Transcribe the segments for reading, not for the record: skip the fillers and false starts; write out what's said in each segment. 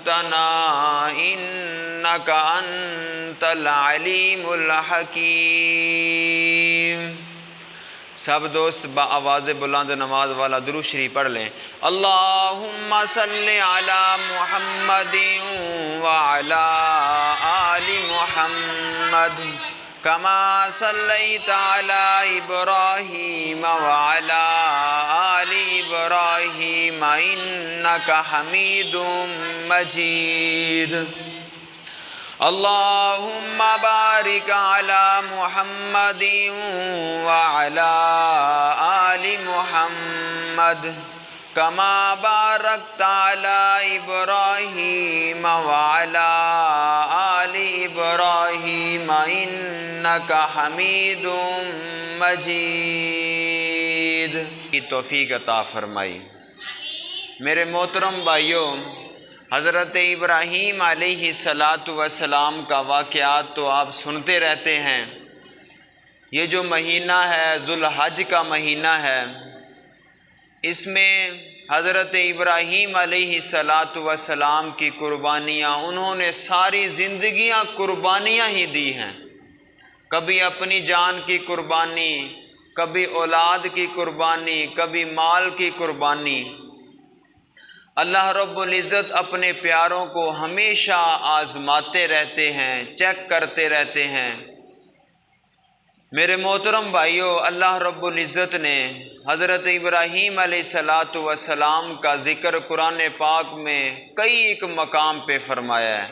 ربنا إنك أنت العليم الحكيم۔ سب دوست با آواز بلند نماز والا درود شریف پڑھ لیں۔ اللہم صلی علی محمد وعلی آل محمد کما صلیت علی ابراہیم وعلی آل ابراہیم انک حمید مجید۔ اللہم بارک علی محمد وعلی آل محمد کما بارکت علی ابراہیم وعلی آل ابراہیم انک حمید مجید۔ کی توفیق عطا فرمائی۔ میرے محترم بھائیوں، حضرت ابراہیم علیہ السلام کا واقعات تو آپ سنتے رہتے ہیں۔ یہ جو مہینہ ہے ذوالحج کا مہینہ ہے، اس میں حضرت ابراہیم علیہ السلام کی قربانیاں، انہوں نے ساری زندگیاں قربانیاں ہی دی ہیں۔ کبھی اپنی جان کی قربانی، کبھی اولاد کی قربانی، کبھی مال کی قربانی۔ اللہ رب العزت اپنے پیاروں کو ہمیشہ آزماتے رہتے ہیں، چیک کرتے رہتے ہیں۔ میرے محترم بھائیوں، اللہ رب العزت نے حضرت ابراہیم علیہ السلام کا ذکر قرآن پاک میں کئی ایک مقام پہ فرمایا ہے۔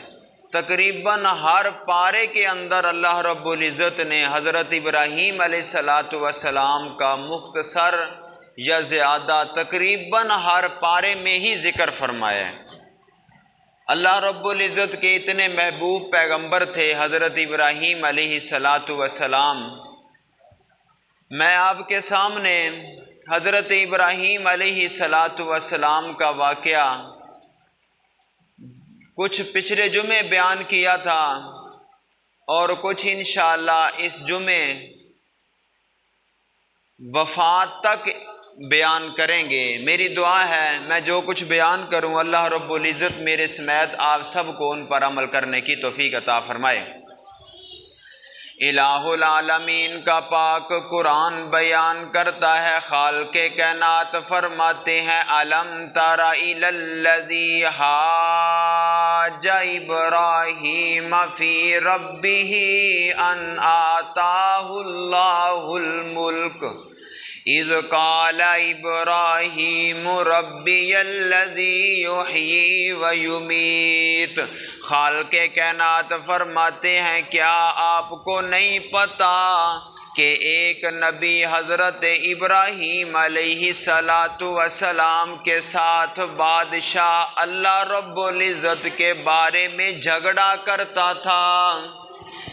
تقریباً ہر پارے کے اندر اللہ رب العزت نے حضرت ابراہیم علیہ السلام کا مختصر یا زیادہ تقریباً ہر پارے میں ہی ذکر فرمایا ہے۔ اللہ رب العزت کے اتنے محبوب پیغمبر تھے حضرت ابراہیم علیہ السلام۔ میں آپ کے سامنے حضرت ابراہیم علیہ السلام کا واقعہ کچھ پچھلے جمعے بیان کیا تھا، اور کچھ انشاءاللہ اس جمعے وفات تک بیان کریں گے۔ میری دعا ہے میں جو کچھ بیان کروں اللہ رب العزت میرے سمیت آپ سب کو ان پر عمل کرنے کی توفیق عطا فرمائے۔ الہ العالمین کا پاک قرآن بیان کرتا ہے، خالق کائنات فرماتے ہیں الم تر الی الذی حاج ابراہیم فی ربہ ان آتاہ اللہ الملک اذ قال ابراہیم ربی الذی یحیی و یمیت۔ خالق کائنات فرماتے ہیں کیا آپ کو نہیں پتا کہ ایک نبی حضرت ابراہیم علیہ السلام کے ساتھ بادشاہ اللہ رب العزت کے بارے میں جھگڑا کرتا تھا۔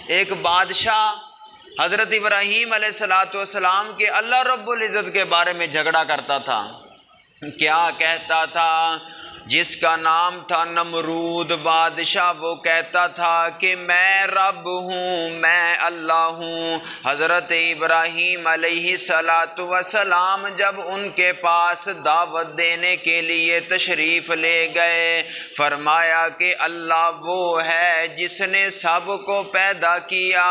ایک بادشاہ حضرت ابراہیم علیہ السلام کے اللہ رب العزت کے بارے میں جھگڑا کرتا تھا۔ کیا کہتا تھا؟ جس کا نام تھا نمرود بادشاہ، وہ کہتا تھا کہ میں رب ہوں، میں اللہ ہوں۔ حضرت ابراہیم علیہ السلام جب ان کے پاس دعوت دینے کے لیے تشریف لے گئے، فرمایا کہ اللہ وہ ہے جس نے سب کو پیدا کیا،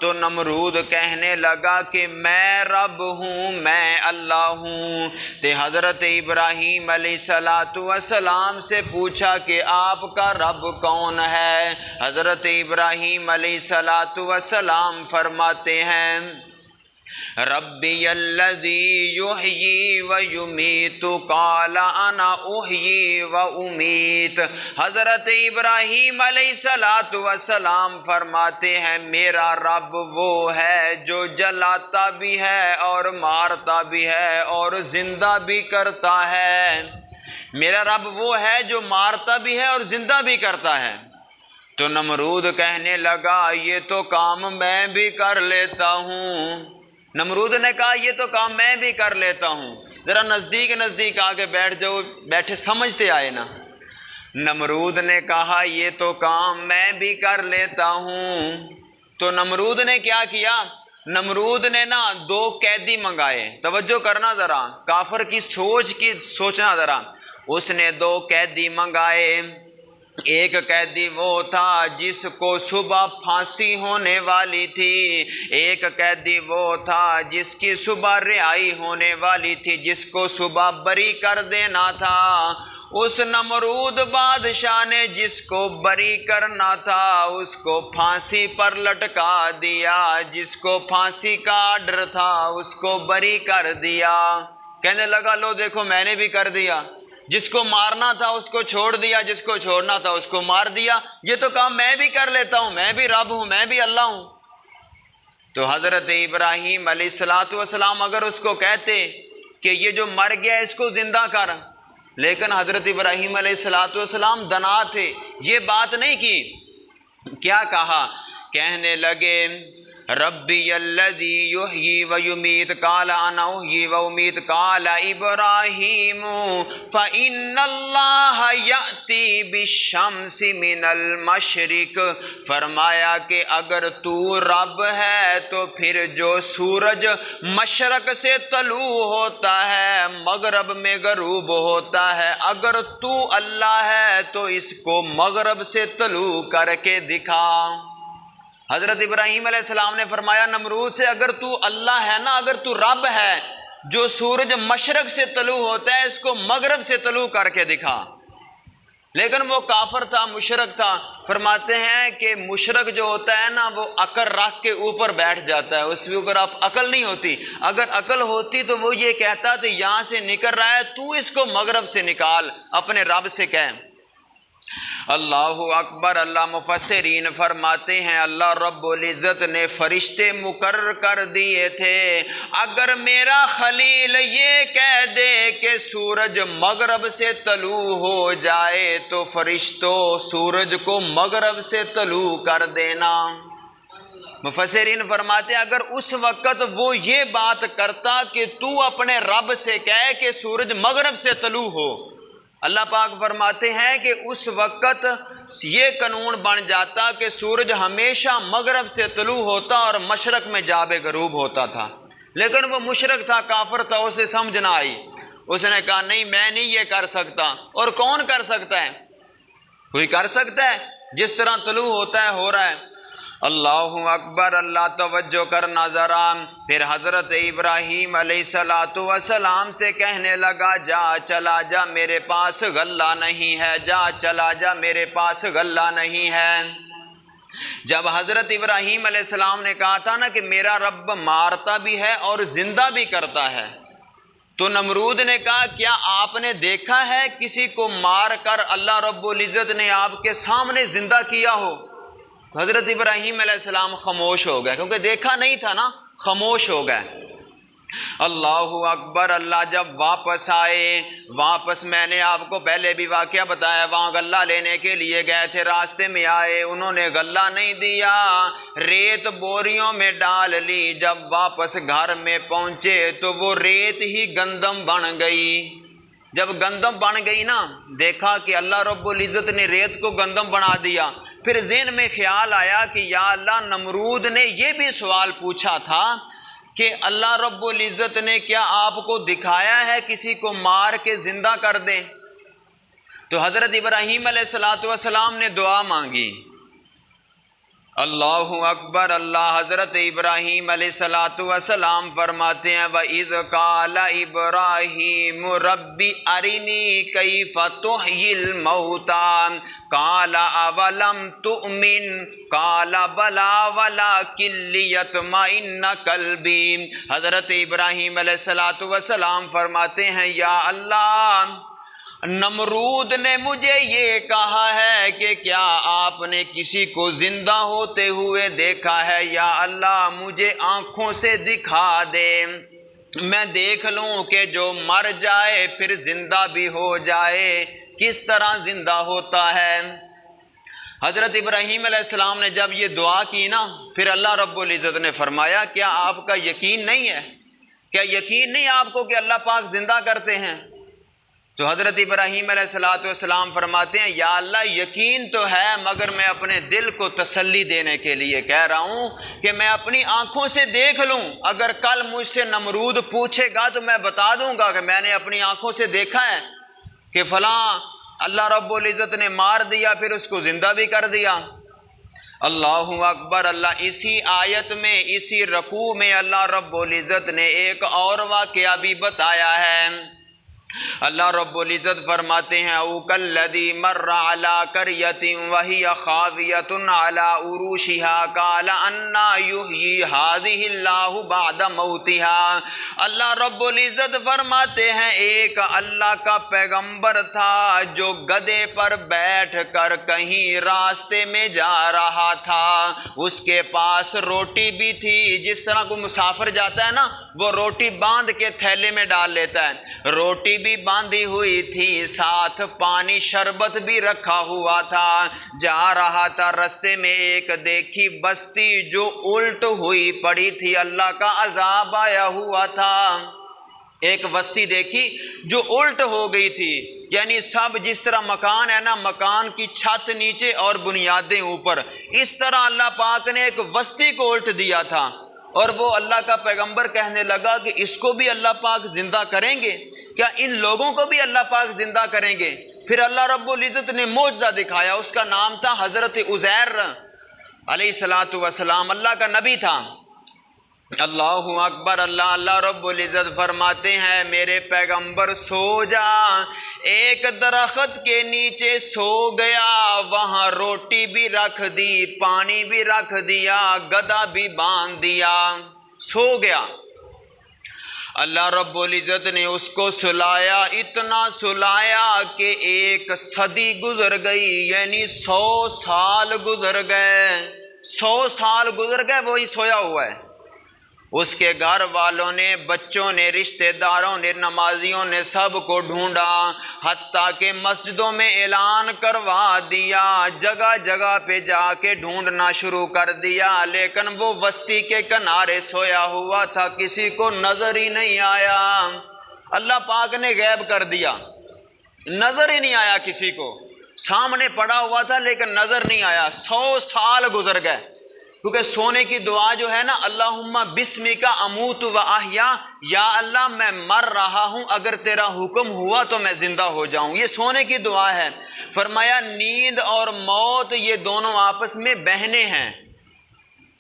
تو نمرود کہنے لگا کہ میں رب ہوں، میں اللہ ہوں۔ تو حضرت ابراہیم علیہ السلام سے پوچھا کہ آپ کا رب کون ہے؟ حضرت ابراہیم علیہ السلام فرماتے ہیں ربی الذی یحیی و یمیت قال انا احیی و امیت۔ حضرت ابراہیم علیہ السلام فرماتے ہیں میرا رب وہ ہے جو جلاتا بھی ہے اور مارتا بھی ہے اور زندہ بھی کرتا ہے۔ میرا رب وہ ہے جو مارتا بھی ہے اور زندہ بھی کرتا ہے۔ تو نمرود کہنے لگا یہ تو کام میں بھی کر لیتا ہوں۔ نمرود نے کہا یہ تو کام میں بھی کر لیتا ہوں۔ ذرا نزدیک نزدیک آگے بیٹھ جاؤ، بیٹھے سمجھتے آئے نا۔ نمرود نے کہا یہ تو کام میں بھی کر لیتا ہوں۔ تو نمرود نے کیا کیا؟ نمرود نے نا 2 قیدی منگائے۔ توجہ کرنا ذرا، کافر کی سوچنا ذرا۔ اس نے 2 قیدی منگائے۔ ایک قیدی وہ تھا جس کو صبح پھانسی ہونے والی تھی، ایک قیدی وہ تھا جس کی صبح رہائی ہونے والی تھی، جس کو صبح بری کر دینا تھا۔ اس نمرود بادشاہ نے جس کو بری کرنا تھا اس کو پھانسی پر لٹکا دیا، جس کو پھانسی کا آرڈر تھا اس کو بری کر دیا۔ کہنے لگا لو دیکھو میں نے بھی کر دیا، جس کو مارنا تھا اس کو چھوڑ دیا، جس کو چھوڑنا تھا اس کو مار دیا، یہ تو کام میں بھی کر لیتا ہوں، میں بھی رب ہوں، میں بھی اللہ ہوں۔ تو حضرت ابراہیم علیہ السلام اگر اس کو کہتے کہ یہ جو مر گیا اس کو زندہ کر، لیکن حضرت ابراہیم علیہ السلام دنا تھے، یہ بات نہیں کی۔ کیا کہا؟ کہنے لگے ربی الذی یحیی و یمیت قال انا احیی و امیت قال ابراہیم فإن اللہ یأتی بالشمس من المشرق، فرمایا کہ اگر تو رب ہے تو پھر جو سورج مشرق سے طلوع ہوتا ہے مغرب میں غروب ہوتا ہے، اگر تو اللہ ہے تو اس کو مغرب سے طلوع کر کے دکھا۔ حضرت ابراہیم علیہ السلام نے فرمایا نمرود سے اگر تو اللہ ہے نا، اگر تو رب ہے جو سورج مشرق سے طلوع ہوتا ہے اس کو مغرب سے طلوع کر کے دکھا۔ لیکن وہ کافر تھا، مشرک تھا۔ فرماتے ہیں کہ مشرک جو ہوتا ہے نا وہ عقل رکھ کے اوپر بیٹھ جاتا ہے، اس کے اوپر اب عقل نہیں ہوتی۔ اگر عقل ہوتی تو وہ یہ کہتا کہ یہاں سے نکل رہا ہے تو اس کو مغرب سے نکال، اپنے رب سے کہہ۔ اللہ اکبر۔ اللہ مفسرین فرماتے ہیں اللہ رب العزت نے فرشتے مقرر کر دیے تھے، اگر میرا خلیل یہ کہہ دے کہ سورج مغرب سے طلوع ہو جائے تو فرشتوں سورج کو مغرب سے طلوع کر دینا۔ مفسرین فرماتے ہیں اگر اس وقت وہ یہ بات کرتا کہ تو اپنے رب سے کہے کہ سورج مغرب سے طلوع ہو، اللہ پاک فرماتے ہیں کہ اس وقت یہ قانون بن جاتا کہ سورج ہمیشہ مغرب سے طلوع ہوتا اور مشرق میں جا بے غروب ہوتا تھا۔ لیکن وہ مشرک تھا، کافر تھا، اسے سمجھ نہ آئی۔ اس نے کہا نہیں میں نہیں یہ کر سکتا۔ اور کون کر سکتا ہے؟ کوئی کر سکتا ہے؟ جس طرح طلوع ہوتا ہے ہو رہا ہے۔ اللہ اکبر۔ اللہ توجہ کرنا ذرا۔ پھر حضرت ابراہیم علیہ السلام سے کہنے لگا جا چلا جا میرے پاس غلہ نہیں ہے، جا چلا جا میرے پاس غلہ نہیں ہے۔ جب حضرت ابراہیم علیہ السلام نے کہا تھا نا کہ میرا رب مارتا بھی ہے اور زندہ بھی کرتا ہے، تو نمرود نے کہا کیا آپ نے دیکھا ہے کسی کو مار کر اللہ رب العزت نے آپ کے سامنے زندہ کیا ہو؟ تو حضرت ابراہیم علیہ السلام خاموش ہو گئے، کیونکہ دیکھا نہیں تھا نا، خاموش ہو گئے۔ اللہ اکبر۔ اللہ جب واپس آئے، واپس میں نے آپ کو پہلے بھی واقعہ بتایا، وہاں غلہ لینے کے لیے گئے تھے، راستے میں آئے، انہوں نے غلہ نہیں دیا، ریت بوریوں میں ڈال لی۔ جب واپس گھر میں پہنچے تو وہ ریت ہی گندم بن گئی۔ جب گندم بن گئی نا، دیکھا کہ اللہ رب العزت نے ریت کو گندم بنا دیا، پھر ذہن میں خیال آیا کہ یا اللہ نمرود نے یہ بھی سوال پوچھا تھا کہ اللہ رب العزت نے کیا آپ کو دکھایا ہے کسی کو مار کے زندہ کر دے؟ تو حضرت ابراہیم علیہ السلام نے دعا مانگی۔ اللہ اکبر۔ اللہ حضرت ابراہیم علیہ السلام فرماتے ہیں وَإِذْ قَالَ إِبْرَاهِيمُ رَبِّ أَرِنِي كَيْفَ تُحْيِي الْمَوْتَى قَالَ أَوَلَمْ تُؤْمِنْ قَالَ بَلَىٰ وَلَٰكِن لِيَطْمَئِنَّ قَلْبِي۔ حضرت ابراہیم علیہ السلام فرماتے ہیں یا اللہ نمرود نے مجھے یہ کہا ہے کہ کیا آپ نے کسی کو زندہ ہوتے ہوئے دیکھا ہے؟ یا اللہ مجھے آنکھوں سے دکھا دے، میں دیکھ لوں کہ جو مر جائے پھر زندہ بھی ہو جائے، کس طرح زندہ ہوتا ہے۔ حضرت ابراہیم علیہ السلام نے جب یہ دعا کی نا، پھر اللہ رب العزت نے فرمایا کیا آپ کا یقین نہیں ہے؟ کیا یقین نہیں آپ کو کہ اللہ پاک زندہ کرتے ہیں؟ تو حضرت ابراہیم علیہ السلام فرماتے ہیں یا اللہ یقین تو ہے، مگر میں اپنے دل کو تسلی دینے کے لیے کہہ رہا ہوں کہ میں اپنی آنکھوں سے دیکھ لوں، اگر کل مجھ سے نمرود پوچھے گا تو میں بتا دوں گا کہ میں نے اپنی آنکھوں سے دیکھا ہے کہ فلاں اللہ رب العزت نے مار دیا، پھر اس کو زندہ بھی کر دیا۔ اللہ اکبر۔ اللہ اسی آیت میں، اسی رکوع میں اللہ رب العزت نے ایک اور واقعہ بھی بتایا ہے۔ اللہ رب العزت فرماتے ہیں او کالذی مر علی قریۃ وہی خاویۃ علی عروشہا قال انا یحیی ہذہ اللہ بعد موتہا۔ اللہ رب العزت فرماتے ہیں ایک اللہ کا پیغمبر تھا جو گدھے پر بیٹھ کر کہیں راستے میں جا رہا تھا، اس کے پاس روٹی بھی تھی، جس طرح کوئی مسافر جاتا ہے نا وہ روٹی باندھ کے تھیلے میں ڈال لیتا ہے، روٹی بھی باندھی ہوئی تھی، ساتھ پانی شربت بھی رکھا ہوا تھا۔ جا رہا تھا، رستے میں ایک دیکھی بستی جو الٹ ہوئی پڑی تھی، اللہ کا عذاب آیا ہوا تھا۔ ایک بستی دیکھی جو الٹ ہو گئی تھی، یعنی سب جس طرح مکان ہے نا، مکان کی چھت نیچے اور بنیادیں اوپر، اس طرح اللہ پاک نے ایک بستی کو الٹ دیا تھا۔ اور وہ اللہ کا پیغمبر کہنے لگا کہ اس کو بھی اللہ پاک زندہ کریں گے کیا؟ ان لوگوں کو بھی اللہ پاک زندہ کریں گے؟ پھر اللہ رب العزت نے معجزہ دکھایا، اس کا نام تھا حضرت عزیر علیہ السلام، اللہ کا نبی تھا۔ اللہ اکبر۔ اللہ رب العزت فرماتے ہیں میرے پیغمبر سو جا، ایک درخت کے نیچے سو گیا، وہاں روٹی بھی رکھ دی، پانی بھی رکھ دیا، گدھا بھی باندھ دیا، سو گیا۔ اللہ رب العزت نے اس کو سلایا، اتنا سلایا کہ ایک صدی گزر گئی، یعنی 100 سال گزر گئے، 100 سال گزر گئے، وہی سویا ہوا ہے۔ اس کے گھر والوں نے، بچوں نے، رشتہ داروں نے، نمازیوں نے سب کو ڈھونڈا، حتیٰ کہ مسجدوں میں اعلان کروا دیا، جگہ جگہ پہ جا کے ڈھونڈنا شروع کر دیا، لیکن وہ بستی کے کنارے سویا ہوا تھا، کسی کو نظر ہی نہیں آیا۔ اللہ پاک نے غائب کر دیا، نظر ہی نہیں آیا کسی کو، سامنے پڑا ہوا تھا لیکن نظر نہیں آیا۔ 100 سال گزر گئے، کیونکہ سونے کی دعا جو ہے نا، اللہم بسمک اموت و احیا، یا اللہ میں مر رہا ہوں، اگر تیرا حکم ہوا تو میں زندہ ہو جاؤں، یہ سونے کی دعا ہے۔ فرمایا نیند اور موت یہ دونوں آپس میں بہنیں ہیں۔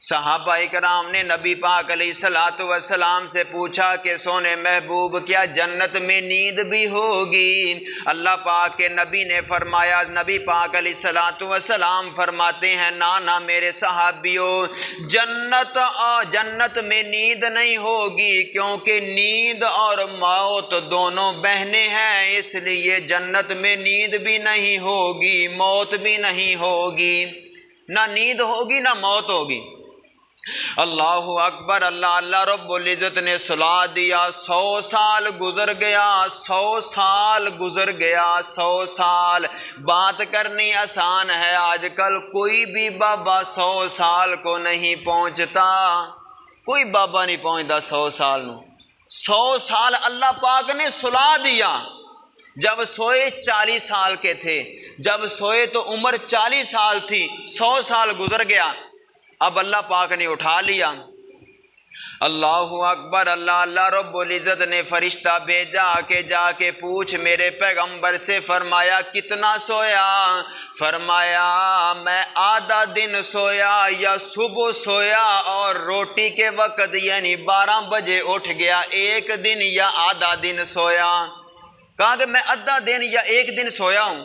صحابہ اکرام نے نبی پاک علیہ السلام سے پوچھا کہ سونے محبوب کیا جنت میں نیند بھی ہوگی؟ اللہ پاک کے نبی نے فرمایا، نبی پاک علیہ السلام فرماتے ہیں نا میرے صحابیوں، جنت میں نیند نہیں ہوگی، کیونکہ نیند اور موت دونوں بہنیں ہیں، اس لیے جنت میں نیند بھی نہیں ہوگی، موت بھی نہیں ہوگی، نہ نیند ہوگی نہ موت ہوگی۔ اللہ اکبر۔ اللہ رب العزت نے سلا دیا، 100 سال گزر گیا، 100 سال گزر گیا، 100 سال۔ بات کرنی آسان ہے، آج کل کوئی بھی بابا 100 سال کو نہیں پہنچتا، کوئی بابا نہیں پہنچتا 100 سال نو۔ 100 سال اللہ پاک نے سلا دیا۔ جب سوئے 40 سال کے تھے، جب سوئے تو عمر 40 سال تھی، 100 سال گزر گیا، اب اللہ پاک نے اٹھا لیا۔ اللہ اکبر۔ اللہ رب العزت نے فرشتہ بھیجا کہ جا کے پوچھ میرے پیغمبر سے، فرمایا کتنا سویا؟ فرمایا میں آدھا دن سویا یا صبح سویا اور روٹی کے وقت یعنی 12 بجے اٹھ گیا، 1 دن یا آدھا دن سویا۔ کہا کہ میں آدھا دن یا 1 دن سویا ہوں،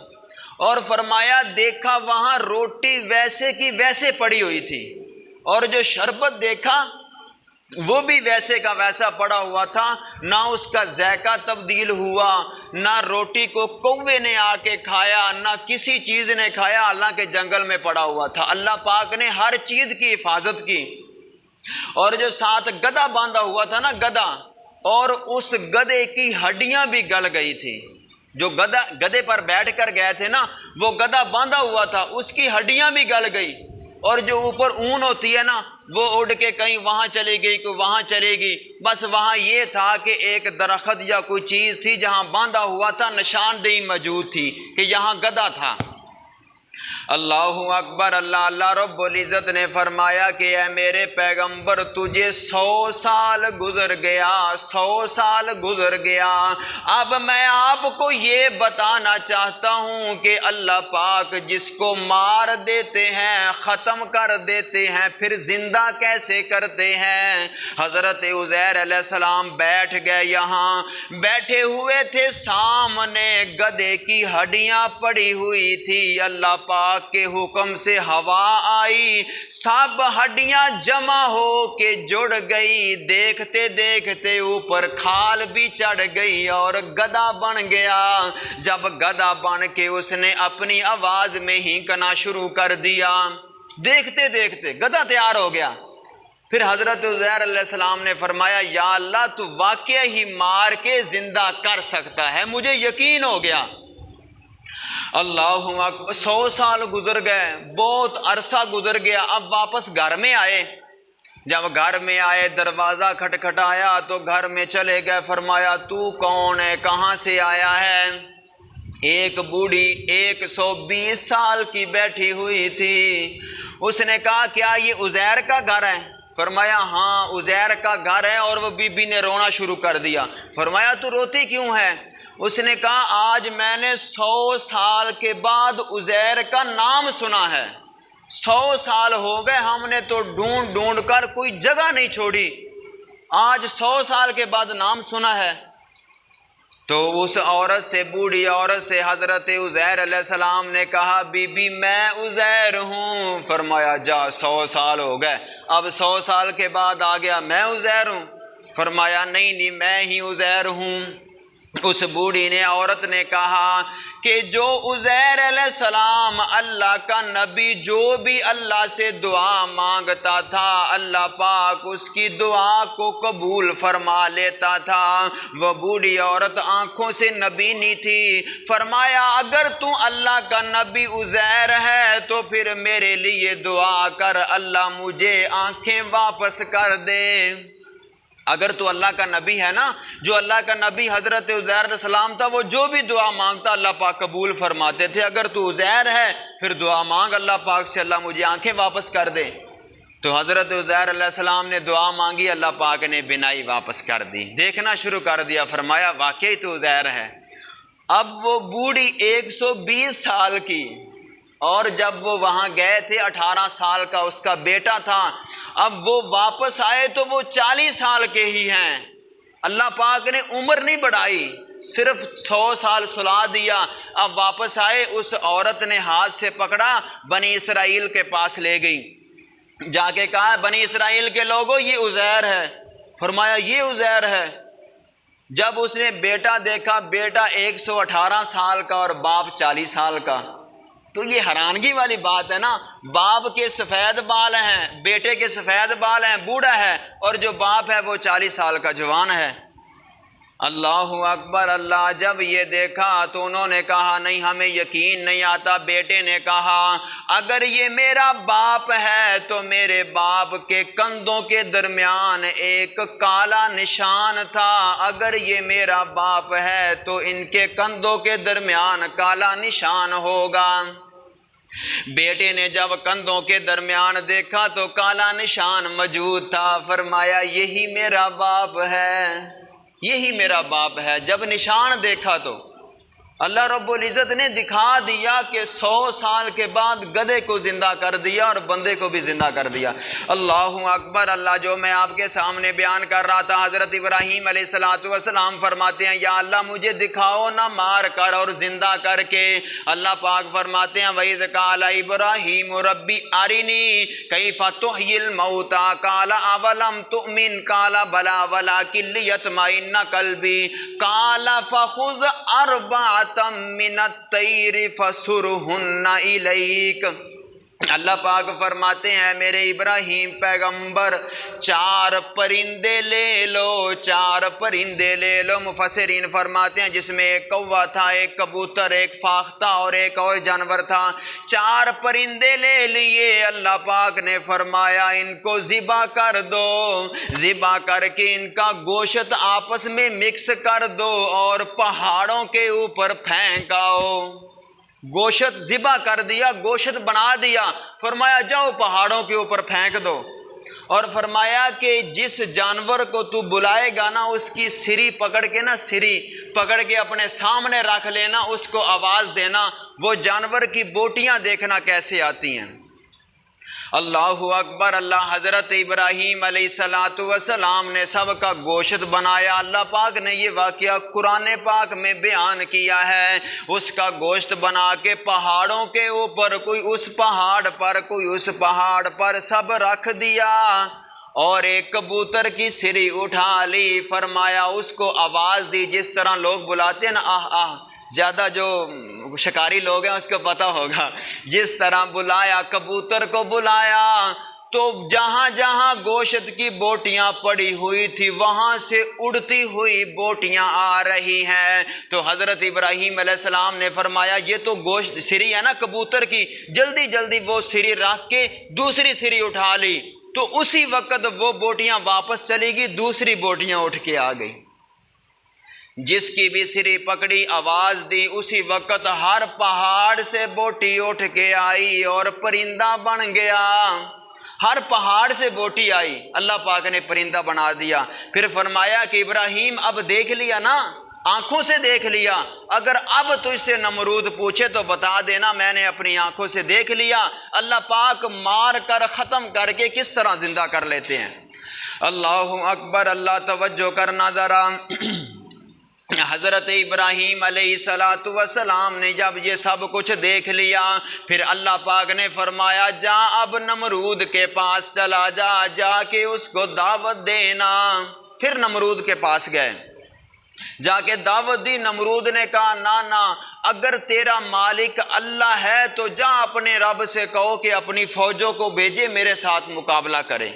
اور فرمایا دیکھا وہاں روٹی ویسے کی ویسے پڑی ہوئی تھی، اور جو شربت دیکھا وہ بھی ویسے کا ویسا پڑا ہوا تھا، نہ اس کا ذائقہ تبدیل ہوا، نہ روٹی کو کوے نے آ کے کھایا، نہ کسی چیز نے کھایا، اللہ کے جنگل میں پڑا ہوا تھا۔ اللہ پاک نے ہر چیز کی حفاظت کی۔ اور جو ساتھ گدھا باندھا ہوا تھا نا، گدھا، اور اس گدھے کی ہڈیاں بھی گل گئی تھی، جو گدھے پر بیٹھ کر گئے تھے نا، وہ گدھا باندھا ہوا تھا، اس کی ہڈیاں بھی گل گئی، اور جو اوپر اون ہوتی ہے نا وہ اڑ کے کہیں وہاں چلی گئی، کوئی وہاں چلے گی، بس وہاں یہ تھا کہ ایک درخت یا کوئی چیز تھی جہاں باندھا ہوا تھا، نشاندہی موجود تھی کہ یہاں گدھا تھا۔ اللہ اکبر اللہ اللہ رب العزت نے فرمایا کہ اے میرے پیغمبر تجھے 100 سال گزر گیا، 100 سال گزر گیا۔ اب میں آپ کو یہ بتانا چاہتا ہوں کہ اللہ پاک جس کو مار دیتے ہیں، ختم کر دیتے ہیں، پھر زندہ کیسے کرتے ہیں۔ حضرت عزیر علیہ السلام بیٹھ گئے، یہاں بیٹھے ہوئے تھے، سامنے گدھے کی ہڈیاں پڑی ہوئی تھی، اللہ پاک کے حکم سے ہوا آئی، سب ہڈیاں جمع ہو کے جڑ گئی، دیکھتے دیکھتے اوپر کھال بھی چڑھ گئی اور گدھا بن گیا۔ جب گدھا بن کے اس نے اپنی آواز میں ہینکنا شروع کر دیا، دیکھتے دیکھتے گدھا تیار ہو گیا۔ پھر حضرت عزیر علیہ السلام نے فرمایا یا اللہ تو واقعہ ہی مار کے زندہ کر سکتا ہے، مجھے یقین ہو گیا۔ اللہ اکبر 100 سال گزر گئے، بہت عرصہ گزر گیا۔ اب واپس گھر میں آئے، جب گھر میں آئے دروازہ کھٹکھٹایا تو گھر میں چلے گئے، فرمایا تو کون ہے، کہاں سے آیا ہے؟ ایک بوڑھی 120 سال کی بیٹھی ہوئی تھی، اس نے کہا کیا یہ عزیر کا گھر ہے؟ فرمایا ہاں عزیر کا گھر ہے، اور وہ بی بی نے رونا شروع کر دیا۔ فرمایا تو روتی کیوں ہے؟ اس نے کہا آج میں نے 100 سال کے بعد عزیر کا نام سنا ہے، 100 سال ہو گئے ہم نے تو ڈھونڈ ڈھونڈ کر کوئی جگہ نہیں چھوڑی، آج 100 سال کے بعد نام سنا ہے۔ تو اس عورت سے، بوڑھی عورت سے حضرت عزیر علیہ السلام نے کہا بی بی میں عزیر ہوں۔ فرمایا جا 100 سال ہو گئے، اب 100 سال کے بعد آ گیا میں عزیر ہوں؟ فرمایا نہیں میں ہی عزیر ہوں۔ اس بوڑھی نے، عورت نے کہا کہ جو عزیر علیہ السلام اللہ کا نبی جو بھی اللہ سے دعا مانگتا تھا اللہ پاک اس کی دعا کو قبول فرما لیتا تھا۔ وہ بوڑھی عورت آنکھوں سے نبینی تھی، فرمایا اگر تو اللہ کا نبی عزیر ہے تو پھر میرے لیے دعا کر، اللہ مجھے آنکھیں واپس کر دے۔ اگر تو اللہ کا نبی ہے نا، جو اللہ کا نبی حضرت عزیر علیہ السلام تھا وہ جو بھی دعا مانگتا اللہ پاک قبول فرماتے تھے، اگر تو عزیر ہے پھر دعا مانگ اللہ پاک سے، اللہ مجھے آنکھیں واپس کر دے۔ تو حضرت عزیر علیہ السلام نے دعا مانگی، اللہ پاک نے بینائی واپس کر دی، دیکھنا شروع کر دیا۔ فرمایا واقعی تو عزیر ہے۔ اب وہ بوڑھی 120 سال کی، اور جب وہ وہاں گئے تھے 18 سال کا اس کا بیٹا تھا، اب وہ واپس آئے تو وہ 40 سال کے ہی ہیں۔ اللہ پاک نے عمر نہیں بڑھائی، صرف 100 سال سلا دیا۔ اب واپس آئے، اس عورت نے ہاتھ سے پکڑا، بنی اسرائیل کے پاس لے گئی، جا کے کہا بنی اسرائیل کے لوگوں یہ عزیر ہے۔ فرمایا یہ عزیر ہے۔ جب اس نے بیٹا دیکھا، بیٹا 118 سال کا اور باپ 40 سال کا، تو یہ حیرانگی والی بات ہے نا، باپ کے سفید بال ہیں، بیٹے کے سفید بال ہیں، بوڑھا ہے، اور جو باپ ہے وہ 40 سال کا جوان ہے۔ اللہ اکبر اللہ۔ جب یہ دیکھا تو انہوں نے کہا نہیں ہمیں یقین نہیں آتا۔ بیٹے نے کہا اگر یہ میرا باپ ہے تو میرے باپ کے کندھوں کے درمیان ایک کالا نشان تھا، اگر یہ میرا باپ ہے تو ان کے کندھوں کے درمیان کالا نشان ہوگا۔ بیٹے نے جب کندھوں کے درمیان دیکھا تو کالا نشان موجود تھا۔ فرمایا یہی میرا باپ ہے، یہی میرا باپ ہے۔ جب نشان دیکھا تو اللہ رب العزت نے دکھا دیا کہ 100 سال کے بعد گدھے کو زندہ کر دیا اور بندے کو بھی زندہ کر دیا۔ اللہ اکبر اللہ۔ جو میں آپ کے سامنے بیان کر رہا تھا، حضرت ابراہیم علیہ السلام فرماتے ہیں یا اللہ مجھے دکھاؤ نہ مار کر اور زندہ کر کے۔ اللہ پاک فرماتے ہیں وَإِذْ قَالَ إِبْرَاهِيمُ رَبِّ أَرِنِي كَيْفَ تُحْيِي الْمَوْتَىٰ قَالَ أَوَلَمْ تُؤْمِنْ قَالَ بَلَىٰ وَلَٰكِن لِّيَطْمَئِنَّ قَلْبِي قَالَ فَخُذْ أَرْبَعَةً من الطیر فسرہن الیک۔ اللہ پاک فرماتے ہیں میرے ابراہیم پیغمبر 4 پرندے لے لو، 4 پرندے لے لو۔ مفسرین فرماتے ہیں جس میں ایک کوا تھا، ایک کبوتر، ایک فاختہ اور ایک اور جانور تھا۔ 4 پرندے لے لیے، اللہ پاک نے فرمایا ان کو ذبح کر دو، ذبح کر کے ان کا گوشت آپس میں مکس کر دو اور پہاڑوں کے اوپر پھینک آؤ۔ گوشت ذبح کر دیا، گوشت بنا دیا، فرمایا جاؤ پہاڑوں کے اوپر پھینک دو، اور فرمایا کہ جس جانور کو تو بلائے گا نا اس کی سری پکڑ کے نا، سری پکڑ کے اپنے سامنے رکھ لینا، اس کو آواز دینا، وہ جانور کی بوٹیاں دیکھنا کیسے آتی ہیں۔ اللہ اکبر اللہ۔ حضرت ابراہیم علیہ السلام نے سب کا گوشت بنایا۔ اللہ پاک نے یہ واقعہ قرآن پاک میں بیان کیا ہے۔ اس کا گوشت بنا کے پہاڑوں کے اوپر، کوئی اس پہاڑ پر کوئی اس پہاڑ پر، سب رکھ دیا، اور ایک کبوتر کی سری اٹھا لی، فرمایا اس کو آواز دی، جس طرح لوگ بلاتے ہیں نا آہ آہ، زیادہ جو شکاری لوگ ہیں اس کو پتہ ہوگا، جس طرح بلایا، کبوتر کو بلایا، تو جہاں جہاں گوشت کی بوٹیاں پڑی ہوئی تھی وہاں سے اڑتی ہوئی بوٹیاں آ رہی ہیں۔ تو حضرت ابراہیم علیہ السلام نے فرمایا یہ تو گوشت سری ہے نا کبوتر کی، جلدی جلدی وہ سری رکھ کے دوسری سری اٹھا لی، تو اسی وقت وہ بوٹیاں واپس چلی گئی، دوسری بوٹیاں اٹھ کے آ گئی۔ جس کی بھی سری پکڑی، آواز دی، اسی وقت ہر پہاڑ سے بوٹی اٹھ کے آئی اور پرندہ بن گیا۔ ہر پہاڑ سے بوٹی آئی، اللہ پاک نے پرندہ بنا دیا۔ پھر فرمایا کہ ابراہیم اب دیکھ لیا نا، آنکھوں سے دیکھ لیا، اگر اب تجھ سے نمرود پوچھے تو بتا دینا میں نے اپنی آنکھوں سے دیکھ لیا۔ اللہ پاک مار کر ختم کر کے کس طرح زندہ کر لیتے ہیں۔ اللہ اکبر اللہ۔ توجہ کرنا ذرا۔ حضرت ابراہیم علیہ السلام نے جب یہ سب کچھ دیکھ لیا، پھر اللہ پاک نے فرمایا جا اب نمرود کے پاس چلا جا، جا کے اس کو دعوت دینا۔ پھر نمرود کے پاس گئے، جا کے دعوت دی۔ نمرود نے کہا نا اگر تیرا مالک اللہ ہے تو جا اپنے رب سے کہو کہ اپنی فوجوں کو بھیجے میرے ساتھ مقابلہ کرے،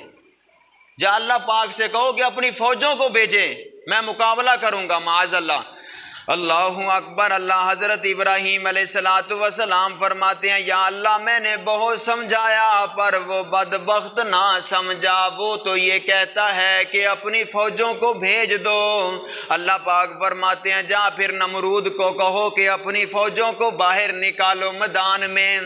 جا اللہ پاک سے کہو کہ اپنی فوجوں کو بھیجے، میں مقابلہ کروں گا معاذ اللہ۔ اللہ اکبر اللہ۔ حضرت ابراہیم علیہ السلام فرماتے ہیں یا اللہ میں نے بہت سمجھایا پر وہ بدبخت نہ سمجھا، وہ تو یہ کہتا ہے کہ اپنی فوجوں کو بھیج دو۔ اللہ پاک فرماتے ہیں جا پھر نمرود کو کہو کہ اپنی فوجوں کو باہر نکالو میدان میں۔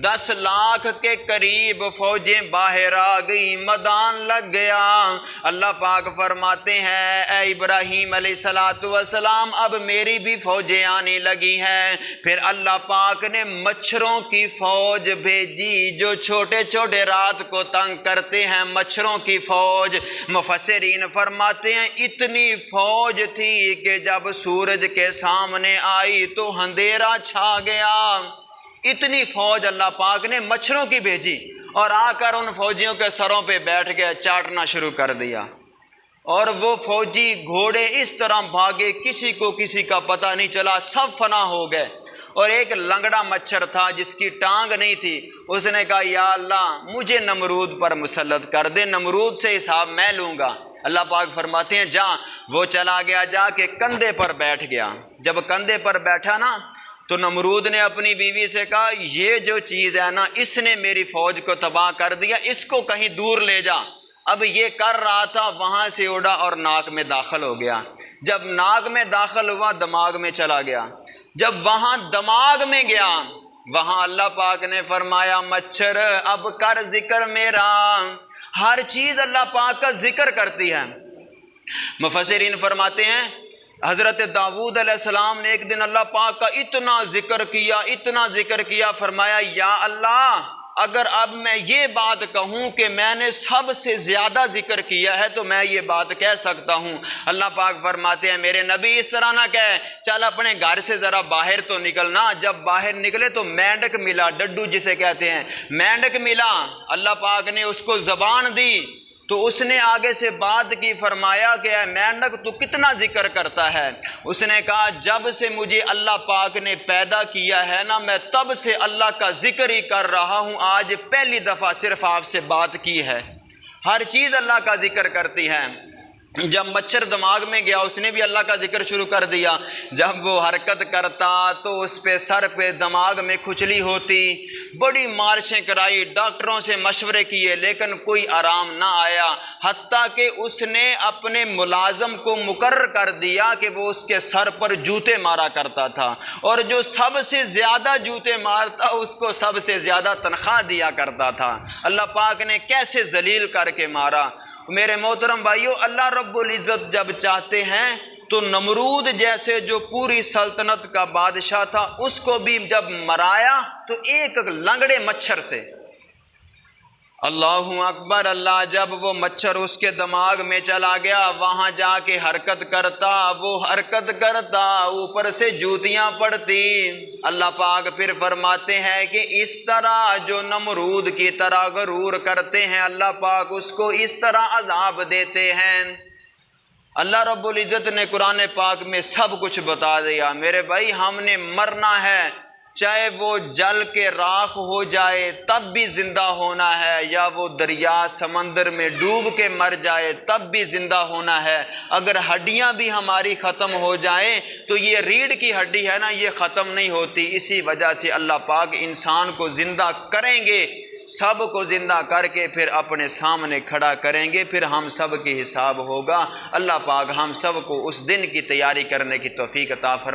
10 لاکھ کے قریب فوجیں باہر آ گئی، میدان لگ گیا۔ اللہ پاک فرماتے ہیں اے ابراہیم علیہ السلام اب میری بھی فوجیں آنے لگی ہیں۔ پھر اللہ پاک نے مچھروں کی فوج بھیجی جو چھوٹے چھوٹے رات کو تنگ کرتے ہیں، مچھروں کی فوج۔ مفسرین فرماتے ہیں اتنی فوج تھی کہ جب سورج کے سامنے آئی تو اندھیرا چھا گیا۔ اتنی فوج اللہ پاک نے مچھروں کی بھیجی، اور آ کر ان فوجیوں کے سروں پہ بیٹھ گئے، چاٹنا شروع کر دیا، اور وہ فوجی گھوڑے اس طرح بھاگے کسی کو کسی کا پتہ نہیں چلا، سب فنا ہو گئے۔ اور ایک لنگڑا مچھر تھا جس کی ٹانگ نہیں تھی، اس نے کہا یا اللہ مجھے نمرود پر مسلط کر دے، نمرود سے حساب میں لوں گا۔ اللہ پاک فرماتے ہیں جا، وہ چلا گیا، جا کے کندھے پر بیٹھ گیا۔ جب کندھے پر بیٹھا نا تو نمرود نے اپنی بیوی سے کہا یہ جو چیز ہے نا اس نے میری فوج کو تباہ کر دیا، اس کو کہیں دور لے جا۔ اب یہ کر رہا تھا، وہاں سے اڑا اور ناک میں داخل ہو گیا۔ جب ناک میں داخل ہوا دماغ میں چلا گیا، جب وہاں دماغ میں گیا وہاں اللہ پاک نے فرمایا مچھر اب کر ذکر میرا۔ ہر چیز اللہ پاک کا ذکر کرتی ہے۔ مفسرین فرماتے ہیں حضرت داؤد علیہ السلام نے ایک دن اللہ پاک کا اتنا ذکر کیا، اتنا ذکر کیا، فرمایا یا اللہ اگر اب میں یہ بات کہوں کہ میں نے سب سے زیادہ ذکر کیا ہے تو میں یہ بات کہہ سکتا ہوں۔ اللہ پاک فرماتے ہیں میرے نبی اس طرح نہ کہے، چل اپنے گھر سے ذرا باہر تو نکلنا۔ جب باہر نکلے تو مینڈک ملا، ڈڈو جسے کہتے ہیں، مینڈک ملا، اللہ پاک نے اس کو زبان دی تو اس نے آگے سے بات کی، فرمایا کہ اے مینڈک تو کتنا ذکر کرتا ہے؟ اس نے کہا جب سے مجھے اللہ پاک نے پیدا کیا ہے نا میں تب سے اللہ کا ذکر ہی کر رہا ہوں، آج پہلی دفعہ صرف آپ سے بات کی ہے۔ ہر چیز اللہ کا ذکر کرتی ہے۔ جب مچھر دماغ میں گیا اس نے بھی اللہ کا ذکر شروع کر دیا، جب وہ حرکت کرتا تو اس پہ سر پہ دماغ میں کھچلی ہوتی، بڑی مالشیں کرائی، ڈاکٹروں سے مشورے کیے لیکن کوئی آرام نہ آیا، حتیٰ کہ اس نے اپنے ملازم کو مقرر کر دیا کہ وہ اس کے سر پر جوتے مارا کرتا تھا، اور جو سب سے زیادہ جوتے مارتا اس کو سب سے زیادہ تنخواہ دیا کرتا تھا۔ اللہ پاک نے کیسے ذلیل کر کے مارا۔ میرے محترم بھائیو، اللہ رب العزت جب چاہتے ہیں تو نمرود جیسے جو پوری سلطنت کا بادشاہ تھا اس کو بھی جب مرایا تو ایک لنگڑے مچھر سے۔ اللہ اکبر اللہ، جب وہ مچھر اس کے دماغ میں چلا گیا وہاں جا کے حرکت کرتا، وہ حرکت کرتا، اوپر سے جوتیاں پڑتی۔ اللہ پاک پھر فرماتے ہیں کہ اس طرح جو نمرود کی طرح غرور کرتے ہیں اللہ پاک اس کو اس طرح عذاب دیتے ہیں۔ اللہ رب العزت نے قرآن پاک میں سب کچھ بتا دیا۔ میرے بھائی، ہم نے مرنا ہے، چاہے وہ جل کے راکھ ہو جائے تب بھی زندہ ہونا ہے، یا وہ دریا سمندر میں ڈوب کے مر جائے تب بھی زندہ ہونا ہے۔ اگر ہڈیاں بھی ہماری ختم ہو جائیں تو یہ ریڑھ کی ہڈی ہے نا، یہ ختم نہیں ہوتی۔ اسی وجہ سے اللہ پاک انسان کو زندہ کریں گے، سب کو زندہ کر کے پھر اپنے سامنے کھڑا کریں گے، پھر ہم سب کی حساب ہوگا۔ اللہ پاک ہم سب کو اس دن کی تیاری کرنے کی توفیق عطا فرمائے۔